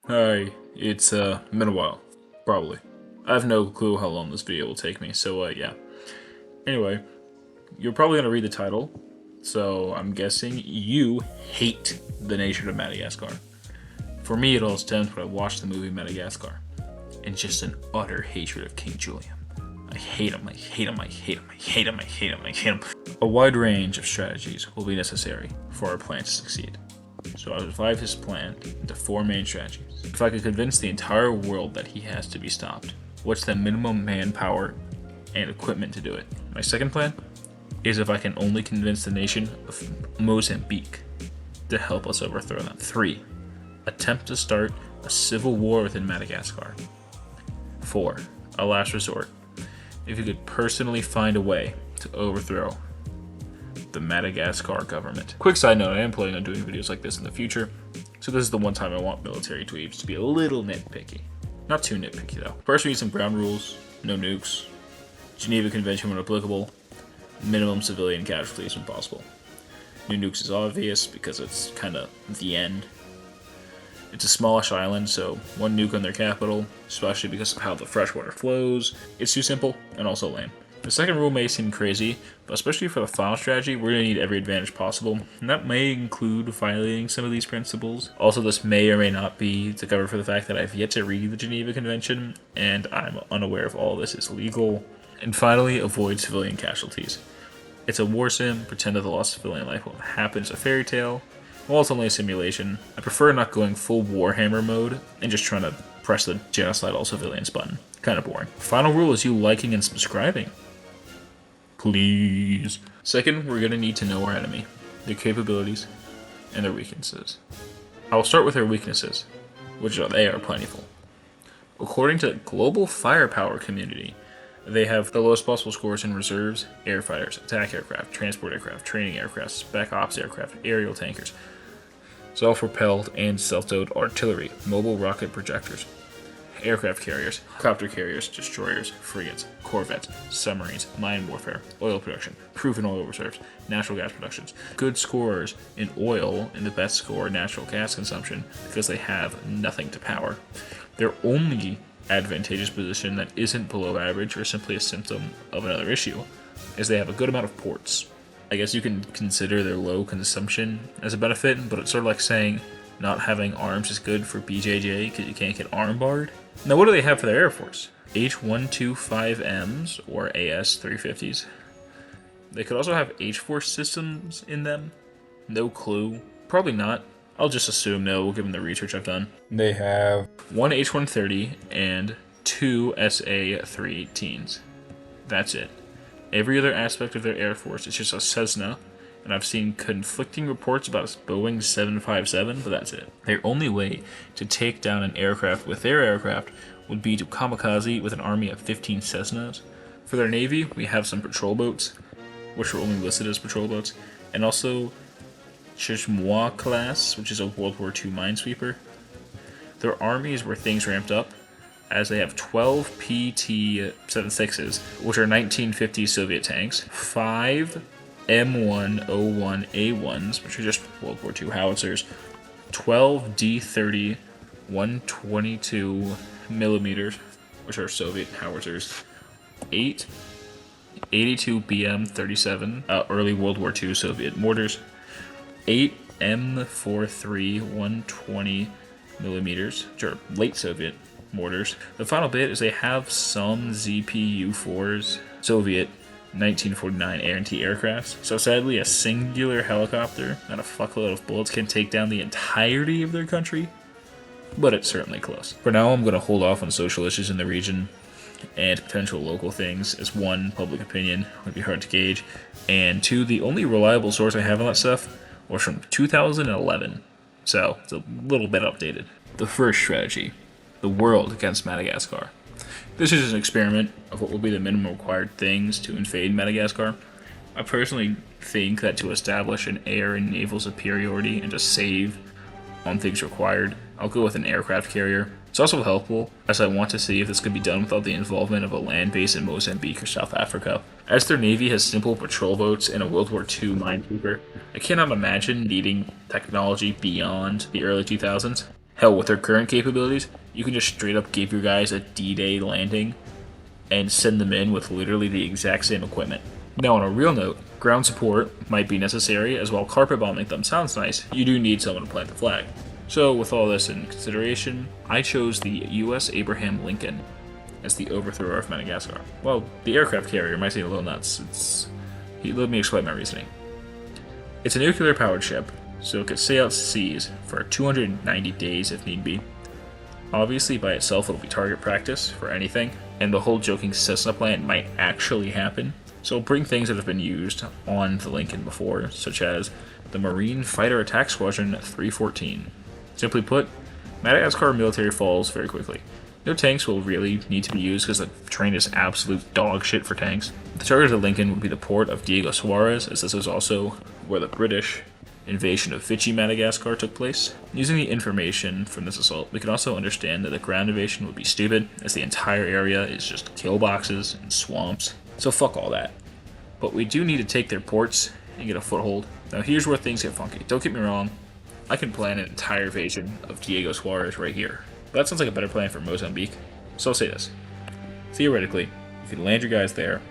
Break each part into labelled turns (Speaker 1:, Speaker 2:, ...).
Speaker 1: Hi, it's been a while, probably. I have no clue how long this video will take me, so yeah. Anyway, you're probably gonna read the title, so I'm guessing you hate the nation of Madagascar. For me, it all stems when I watched the movie Madagascar, and just an utter hatred of King Julian. I hate him, I hate him, I hate him, I hate him, I hate him, I hate him. A wide range of strategies will be necessary for our plan to succeed. So I'll divide his plan into 4 main strategies. If I could convince the entire world that he has to be stopped, what's the minimum manpower and equipment to do it? My second plan is if I can only convince the nation of Mozambique to help us overthrow them. 3. Attempt to start a civil war within Madagascar. 4. A last resort. If you could personally find a way to overthrow the Madagascar government. Quick side note, I am planning on doing videos like this in the future, so this is the one time I want military tweebs to be a little nitpicky. Not too nitpicky though. First we need some ground rules, no nukes, Geneva Convention when applicable, minimum civilian casualties when possible. No nukes is obvious because it's kind of the end. It's a smallish island, so 1 nuke on their capital, especially because of how the freshwater flows. It's too simple and also lame. The second rule may seem crazy, but especially for the final strategy, we're going to need every advantage possible, and that may include violating some of these principles. Also, this may or may not be to cover for the fact that I've yet to read the Geneva Convention, and I'm unaware if all this is legal. And finally, avoid civilian casualties. It's a war sim, pretend that the loss of civilian life won't happen, it's a fairy tale. While it's only a simulation, I prefer not going full Warhammer mode and just trying to press the genocide all civilians button. Kind of boring. Final rule is you liking and subscribing. Please. Second, we're going to need to know our enemy, their capabilities, and their weaknesses. I will start with their weaknesses, which they are plentiful. According to the Global Firepower Community, they have the lowest possible scores in reserves, air fighters, attack aircraft, transport aircraft, training aircraft, spec ops aircraft, aerial tankers, self-propelled and self-towed artillery, mobile rocket projectors, aircraft carriers, copter carriers, destroyers, frigates, corvettes, submarines, mine warfare, oil production, proven oil reserves, natural gas productions. Good scorers in oil and the best score in natural gas consumption because they have nothing to power. Their only advantageous position that isn't below average or simply a symptom of another issue is they have a good amount of ports. I guess you can consider their low consumption as a benefit, but it's sort of like saying not having arms is good for BJJ because you can't get arm barred. Now, what do they have for their Air Force? H-125Ms or AS-350s. They could also have H-Force systems in them. No clue. Probably not. I'll just assume no, given the research I've done. They have 1 H-130 and 2 SA-318s. That's it. Every other aspect of their Air Force is just a Cessna, and I've seen conflicting reports about a Boeing 757, but that's it. Their only way to take down an aircraft with their aircraft would be to kamikaze with an army of 15 Cessnas. For their Navy, we have some patrol boats, which are only listed as patrol boats, and also Chishmois class, which is a World War II minesweeper. Their army is where things ramped up, as they have 12 PT-76s, which are 1950 Soviet tanks, 5 M101A1s, which are just World War II howitzers, 12 D-30 122 millimeters, which are Soviet howitzers, 8 82 BM-37 early World War II Soviet mortars, 8 M43 120 millimeters, which are late Soviet mortars. The final bit is they have some ZPU-4s, Soviet 1949 anti-aircrafts. So sadly, a singular helicopter and a fuckload of bullets can take down the entirety of their country, but it's certainly close. For now, I'm going to hold off on social issues in the region and potential local things, as 1, public opinion would be hard to gauge, and 2, the only reliable source I have on that stuff was from 2011, so it's a little bit outdated. The first strategy, the world against Madagascar. This is an experiment of what will be the minimum required things to invade Madagascar. I personally think that to establish an air and naval superiority and to save on things required, I'll go with an aircraft carrier. It's also helpful, as I want to see if this could be done without the involvement of a land base in Mozambique or South Africa. As their navy has simple patrol boats and a World War II minesweeper, I cannot imagine needing technology beyond the early 2000s. Hell, with their current capabilities, you can just straight up give your guys a D-Day landing and send them in with literally the exact same equipment. Now, on a real note, ground support might be necessary, as while carpet bombing them sounds nice, you do need someone to plant the flag. So, with all this in consideration, I chose the U.S. Abraham Lincoln as the overthrower of Madagascar. Well, the aircraft carrier might seem a little nuts. Let me explain my reasoning. It's a nuclear-powered ship, so it could sail out to seas for 290 days if need be. Obviously, by itself, it'll be target practice for anything, and the whole joking Cessna plan might actually happen. So bring things that have been used on the Lincoln before, such as the Marine Fighter Attack Squadron 314. Simply put, Madagascar military falls very quickly. No tanks will really need to be used because the terrain is absolute dog shit for tanks. The target of the Lincoln would be the port of Diego Suarez, as this is also where the British invasion of Vichy Madagascar took place. Using the information from this assault, we can also understand that the ground invasion would be stupid, as the entire area is just kill boxes and swamps. So fuck all that. But we do need to take their ports and get a foothold. Now here's where things get funky. Don't get me wrong, I can plan an entire invasion of Diego Suarez right here. But that sounds like a better plan for Mozambique. So I'll say this. Theoretically, you can land your guys there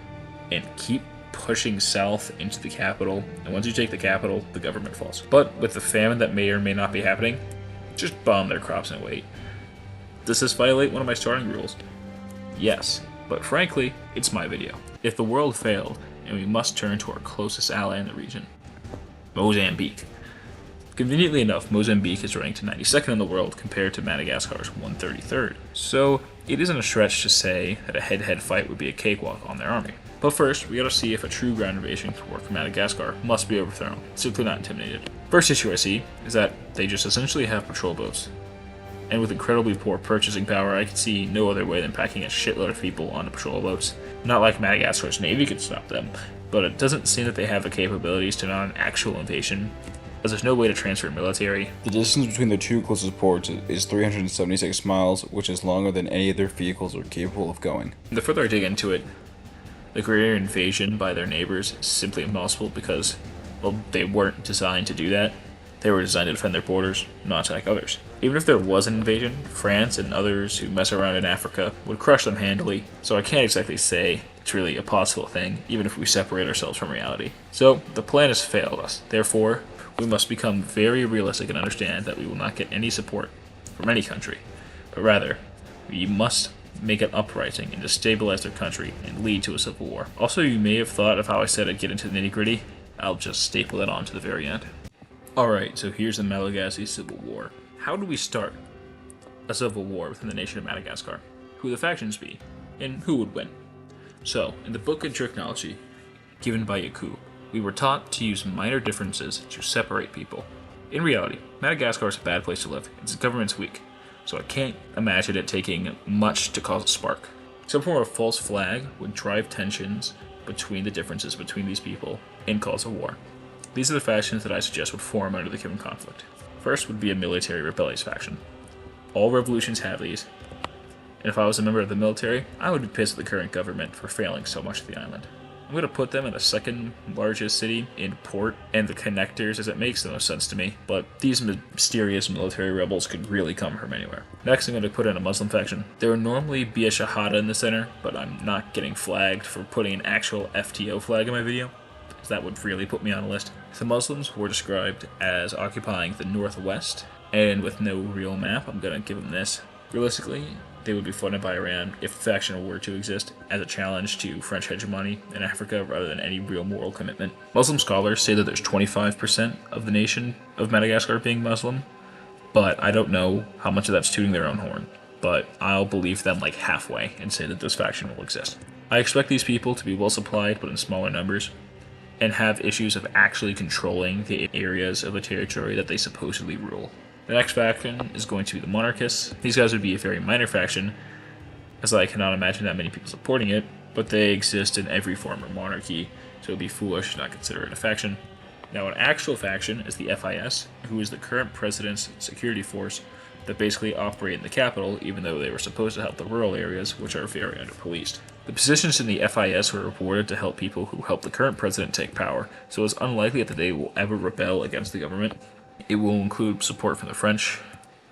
Speaker 1: and keep pushing south into the capital, and once you take the capital, the government falls. But with the famine that may or may not be happening, just bomb their crops and wait. Does this violate one of my starting rules? Yes, but frankly, it's my video. If the world failed, and we must turn to our closest ally in the region, Mozambique. Conveniently enough, Mozambique is ranked 92nd in the world compared to Madagascar's 133rd. So it isn't a stretch to say that a head-to-head fight would be a cakewalk on their army. But first, we gotta see if a true ground invasion can work for Madagascar must be overthrown, simply not intimidated. First issue I see is that they just essentially have patrol boats. And with incredibly poor purchasing power, I can see no other way than packing a shitload of people onto patrol boats. Not like Madagascar's navy could stop them, but it doesn't seem that they have the capabilities to mount an actual invasion, as there's no way to transfer military.
Speaker 2: The distance between the two closest ports is 376 miles, which is longer than any of their vehicles are capable of going.
Speaker 1: The further I dig into it, the greater invasion by their neighbors is simply impossible because, well, they weren't designed to do that. They were designed to defend their borders, not attack others. Even if there was an invasion, France and others who mess around in Africa would crush them handily, so I can't exactly say it's really a possible thing, even if we separate ourselves from reality. So, the plan has failed us. Therefore, we must become very realistic and understand that we will not get any support from any country, but rather, we must make an uprising and destabilize their country and lead to a civil war. Also, you may have thought of how I said I'd get into the nitty-gritty. I'll just staple it on to the very end. Alright, so here's the Malagasy Civil War. How do we start a civil war within the nation of Madagascar? Who the factions be? And who would win? So, in the book of Tricknology, given by Yaku, we were taught to use minor differences to separate people. In reality, Madagascar is a bad place to live. Its government's weak, so I can't imagine it taking much to cause a spark. Some form of false flag would drive tensions between the differences between these people and cause a war. These are the factions that I suggest would form under the given conflict. First would be a military rebellious faction. All revolutions have these, and if I was a member of the military, I would be pissed at the current government for failing so much of the island. I'm going to put them in the second largest city in port and the connectors, as it makes the most sense to me, but these mysterious military rebels could really come from anywhere. Next, I'm going to put in a Muslim faction. There would normally be a Shahada in the center, but I'm not getting flagged for putting an actual FTO flag in my video, because that would really put me on a list. The Muslims were described as occupying the northwest, and with no real map, I'm going to give them this. Realistically, they would be funded by Iran if the faction were to exist as a challenge to French hegemony in Africa rather than any real moral commitment. Muslim scholars say that there's 25% of the nation of Madagascar being Muslim, but I don't know how much of that's tooting their own horn. But I'll believe them like halfway and say that this faction will exist. I expect these people to be well supplied but in smaller numbers, and have issues of actually controlling the areas of the territory that they supposedly rule. The next faction is going to be the monarchists. These guys would be a very minor faction, as I cannot imagine that many people supporting it, but they exist in every form of monarchy, so it would be foolish to not consider it a faction. Now, an actual faction is the FIS, who is the current president's security force that basically operate in the capital, even though they were supposed to help the rural areas, which are very under-policed. The positions in the FIS were reported to help people who helped the current president take power, so it's unlikely that they will ever rebel against the government. It will include support from the French,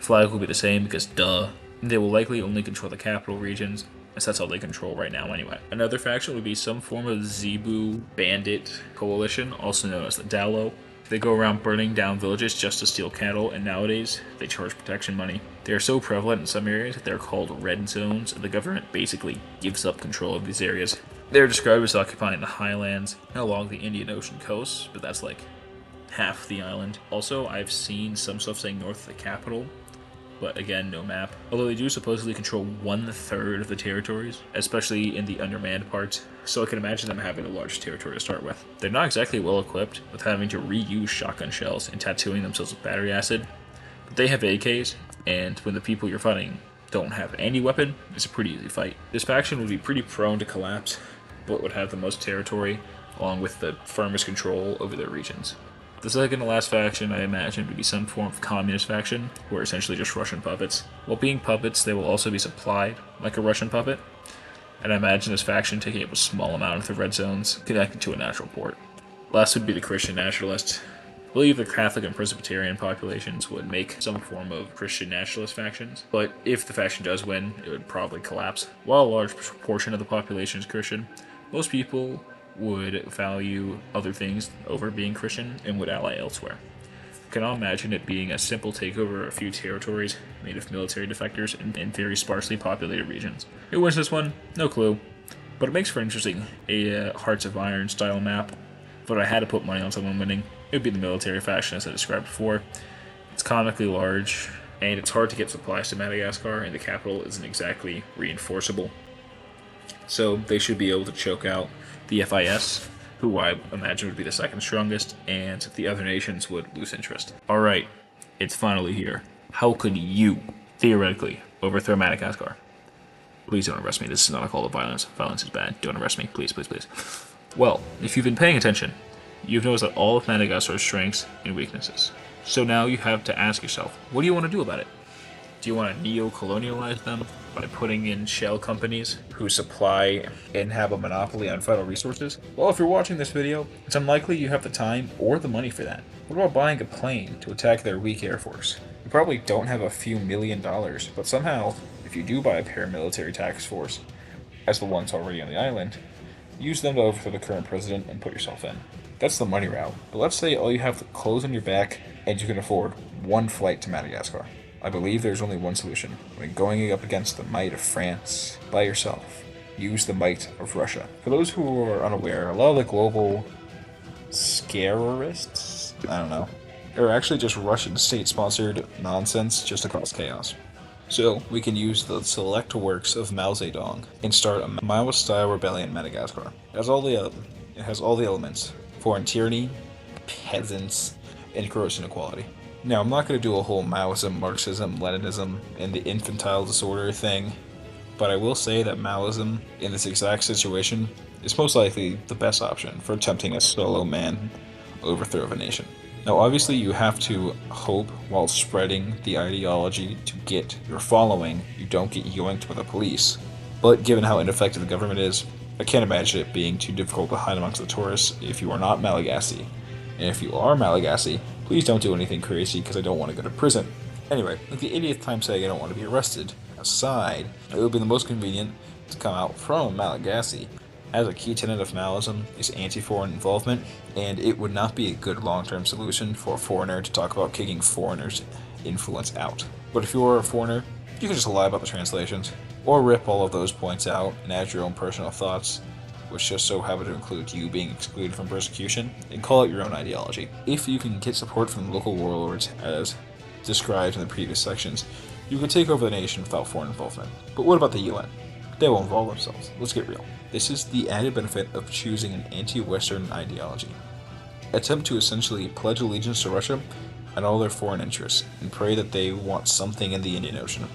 Speaker 1: Flag will be the same because duh. They will likely only control the capital regions, as that's all they control right now anyway. Another faction would be some form of Zebu bandit coalition, also known as the Dalo. They go around burning down villages just to steal cattle, and nowadays they charge protection money. They are so prevalent in some areas that they're called red zones, and the government basically gives up control of these areas. They're described as occupying the highlands along the Indian Ocean coast, but that's like half the island. Also, I've seen some stuff saying north of the capital, but again, no map. Although they do supposedly control 1/3 of the territories, especially in the undermanned parts, so I can imagine them having a large territory to start with. They're not exactly well equipped, with having to reuse shotgun shells and tattooing themselves with battery acid, but they have AKs, and when the people you're fighting don't have any weapon, it's a pretty easy fight. This faction would be pretty prone to collapse, but would have the most territory, along with the firmest control over their regions. The second to last faction, I imagine, would be some form of communist faction, who are essentially just Russian puppets. While being puppets, they will also be supplied like a Russian puppet, and I imagine this faction taking up a small amount of the red zones connected to a natural port. Last would be the Christian nationalists. I believe the Catholic and Presbyterian populations would make some form of Christian nationalist factions, but if the faction does win, it would probably collapse. While a large proportion of the population is Christian, most people would value other things over being Christian and would ally elsewhere. I cannot imagine it being a simple takeover of a few territories made of military defectors in very sparsely populated regions. Who wins this one? No clue. But it makes for interesting a Hearts of Iron style map. But I had to put money on someone winning. It would be the military faction as I described before. It's comically large, and it's hard to get supplies to Madagascar, and the capital isn't exactly reinforceable. So they should be able to choke out the FIS, who I imagine would be the second strongest, and the other nations would lose interest. Alright, it's finally here. How could you, theoretically, overthrow Madagascar? Please don't arrest me. This is not a call to violence. Violence is bad. Don't arrest me. Please, please, please. Well, if you've been paying attention, you've noticed that all of Madagascar's strengths and weaknesses. So now you have to ask yourself, what do you want to do about it? Do you want to neo-colonialize them by putting in shell companies who supply and have a monopoly on vital resources? Well, if you're watching this video, it's unlikely you have the time or the money for that. What about buying a plane to attack their weak air force? You probably don't have a few $1,000,000, but somehow, if you do buy a paramilitary task force, as the ones already on the island, use them to overthrow the current president and put yourself in. That's the money route. But let's say all you have the clothes on your back and you can afford one flight to Madagascar. I believe there's only one solution. When going up against the might of France by yourself, use the might of Russia. For those who are unaware, a lot of the global scarists, I don't know, are actually just Russian state-sponsored nonsense just to cause chaos. So we can use the select works of Mao Zedong and start a Maoist-style rebellion in Madagascar. It has all the elements: foreign tyranny, peasants, and gross inequality. Now, I'm not going to do a whole Maoism, Marxism, Leninism, and the infantile disorder thing, but I will say that Maoism, in this exact situation, is most likely the best option for attempting a solo man overthrow of a nation. Now, obviously, you have to hope while spreading the ideology to get your following, you don't get yoinked by the police. But given how ineffective the government is, I can't imagine it being too difficult to hide amongst the tourists if you are not Malagasy. And if you are Malagasy, please don't do anything crazy because I don't want to go to prison. Anyway, like the 80th time saying I don't want to be arrested aside, it would be the most convenient to come out from Malagasy, as a key tenet of Maoism is anti-foreign involvement, and it would not be a good long-term solution for a foreigner to talk about kicking foreigners' influence out. But if you are a foreigner, you can just lie about the translations, or rip all of those points out and add your own personal thoughts, which just so happen to include you being excluded from persecution, and call it your own ideology. If you can get support from local warlords, as described in the previous sections, you can take over the nation without foreign involvement. But what about the UN? They will involve themselves. Let's get real. This is the added benefit of choosing an anti-Western ideology. Attempt to essentially pledge allegiance to Russia and all their foreign interests, and pray that they want something in the Indian Ocean,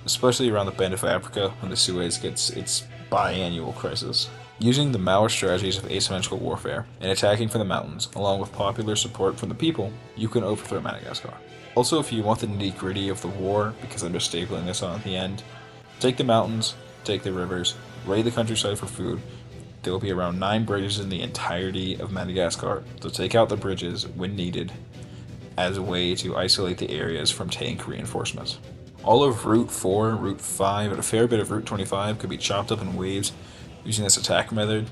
Speaker 1: especially around the Bend of Africa when the Suez gets its biannual crisis. Using the Maoist strategies of asymmetrical warfare and attacking from the mountains, along with popular support from the people, you can overthrow Madagascar. Also, if you want the nitty-gritty of the war, because I'm just stapling this on at the end, take the mountains, take the rivers, raid the countryside for food. There will be around 9 bridges in the entirety of Madagascar, so take out the bridges when needed,
Speaker 2: as a way to isolate the areas from tank reinforcements. All of Route 4, Route 5, and a fair bit of Route 25 could be chopped up in waves using this attack method.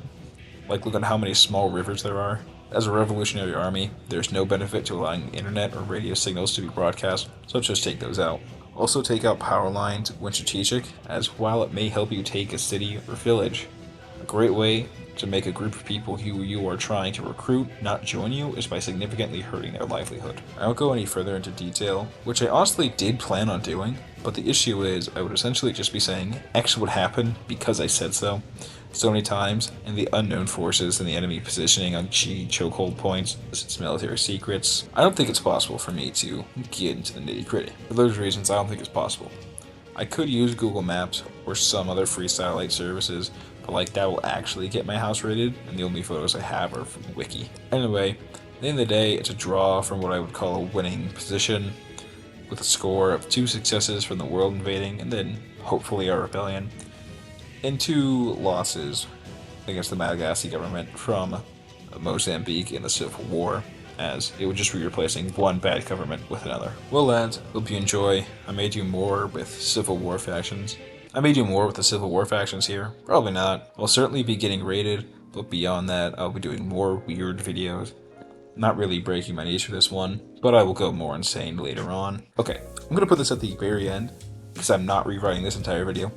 Speaker 2: Like, look at how many small rivers there are. As a revolutionary army, there's no benefit to allowing internet or radio signals to be broadcast, so just take those out. Also take out power lines when strategic, as while it may help you take a city or village, a great way to make a group of people who you are trying to recruit not join you is by significantly hurting their livelihood. I won't go any further into detail, which I honestly did plan on doing, but the issue is I would essentially just be saying X would happen because I said so many times, and the unknown forces and the enemy positioning on key chokehold points, its military secrets. I don't think it's possible for me to get into the nitty gritty. For those reasons, I don't think it's possible. I could use Google Maps or some other free satellite services, but like that will actually get my house rated, and the only photos I have are from Wiki. Anyway, at the end of the day, it's a draw from what I would call a winning position, with a score of 2 successes from the world invading, and then hopefully our rebellion, and 2 losses against the Madagascar government from Mozambique in the Civil War, as it would just be replacing one bad government with another. Well lads, hope you enjoy. I may do more with Civil War factions. The Civil War factions here. Probably not. I'll certainly be getting raided, but beyond that, I'll be doing more weird videos. Not really breaking my niche for this one, but I will go more insane later on. Okay, I'm gonna put this at the very end, because I'm not rewriting this entire video.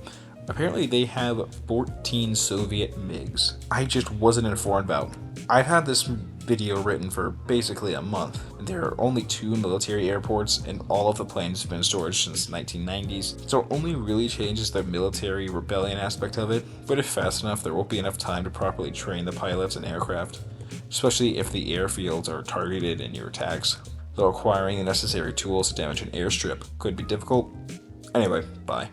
Speaker 2: Apparently they have 14 Soviet MiGs. I just wasn't informed about. I've had this video written for basically a month. There are only 2 military airports, and all of the planes have been stored since the 1990s, so it only really changes the military rebellion aspect of it, but if fast enough, there won't be enough time to properly train the pilots and aircraft, especially if the airfields are targeted in your attacks, though acquiring the necessary tools to damage an airstrip could be difficult. Anyway, bye.